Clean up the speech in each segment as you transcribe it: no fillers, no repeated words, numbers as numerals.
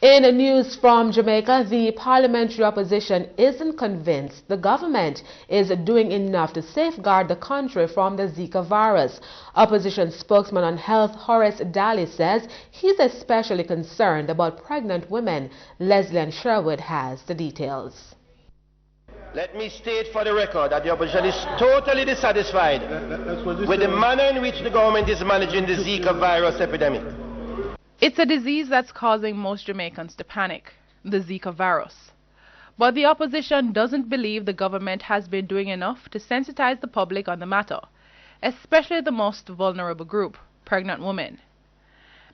In news from Jamaica, the parliamentary opposition isn't convinced the government is doing enough to safeguard the country from the Zika virus. Opposition spokesman on health Horace Daly says he's especially concerned about pregnant women. Leslie Sherwood has the details. Let me state for the record that the opposition is totally dissatisfied with the manner in which the government is managing the Zika virus epidemic. It's a disease that's causing most Jamaicans to panic, the Zika virus. But the opposition doesn't believe the government has been doing enough to sensitize the public on the matter, especially the most vulnerable group, pregnant women.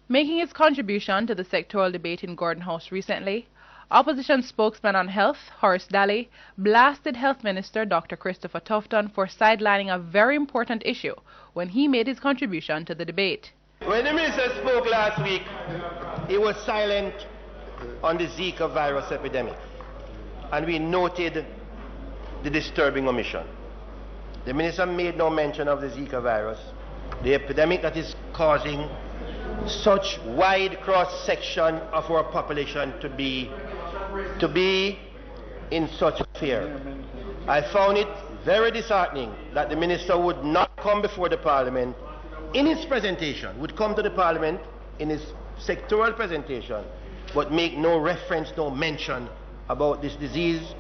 Making its contribution to the sectoral debate in Gordon House recently, opposition spokesman on health, Horace Daly, blasted Health Minister Dr. Christopher Tufton for sidelining a very important issue when he made his contribution to the debate. When the minister spoke last week, he was silent on the Zika virus epidemic, and we noted the disturbing omission. The minister made no mention of the Zika virus, the epidemic that is causing such wide cross-section of our population to be in such fear. I found it very disheartening that the minister would not come before the parliament in his presentation, would come to the parliament in his sectoral presentation, but make no reference, no mention about this disease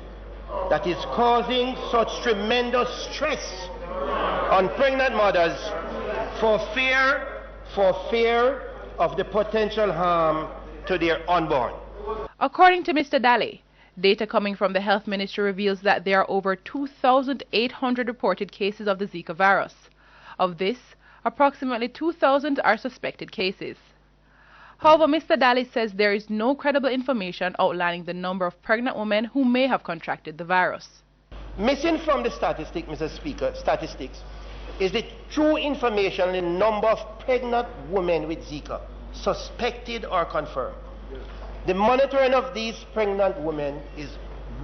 that is causing such tremendous stress on pregnant mothers for fear of the potential harm to their unborn. According to Mr. Daly, data coming from the Health Ministry reveals that there are over 2,800 reported cases of the Zika virus. Of this, approximately 2,000 are suspected cases. However, Mr. Daly says there is no credible information outlining the number of pregnant women who may have contracted the virus. Missing from the statistics, Mr. Speaker, is the true information on the number of pregnant women with Zika, suspected or confirmed. The monitoring of these pregnant women is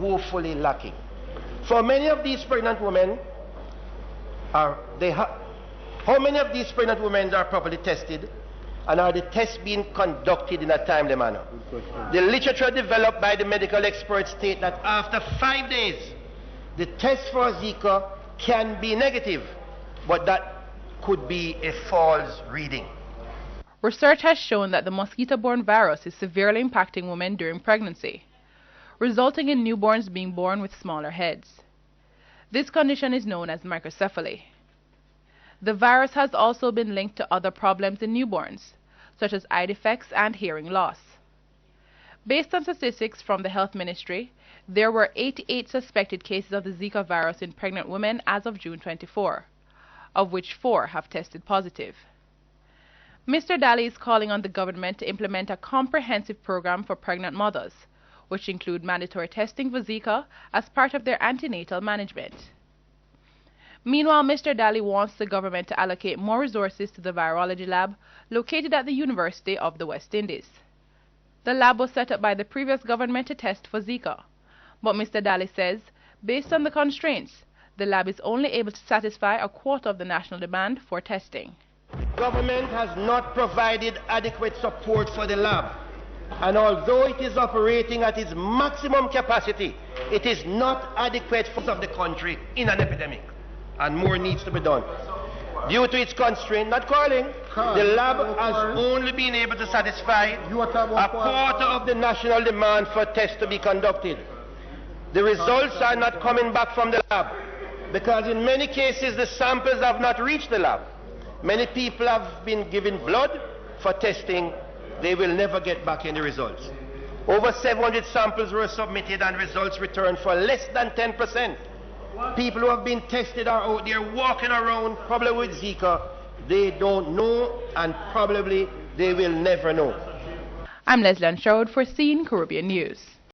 woefully lacking. For many of these pregnant women, how many of these pregnant women are properly tested, and are the tests being conducted in a timely manner? The literature developed by the medical experts state that after 5 days, the test for Zika can be negative, but that could be a false reading. Research has shown that the mosquito-borne virus is severely impacting women during pregnancy, resulting in newborns being born with smaller heads. This condition is known as microcephaly. The virus has also been linked to other problems in newborns, such as eye defects and hearing loss. Based on statistics from the Health Ministry, there were 88 suspected cases of the Zika virus in pregnant women as of June 24, of which 4 have tested positive. Mr. Daly is calling on the government to implement a comprehensive program for pregnant mothers, which include mandatory testing for Zika as part of their antenatal management. Meanwhile, Mr. Daly wants the government to allocate more resources to the virology lab located at the University of the West Indies. The lab was set up by the previous government to test for Zika, but Mr. Daly says, based on the constraints, the lab is only able to satisfy a quarter of the national demand for testing. Government has not provided adequate support for the lab, and although it is operating at its maximum capacity, it is not adequate for the country in an epidemic, and more needs to be done. Due to its constraint, not calling, the lab has only been able to satisfy a quarter of the national demand for tests to be conducted. The results are not coming back from the lab, because in many cases the samples have not reached the lab. Many people have been given blood for testing. They will never get back any results. Over 700 samples were submitted and results returned for less than 10%. People who have been tested are out there walking around, probably with Zika. They don't know, and probably they will never know. I'm Leslie Sherwood for CEEN Caribbean News.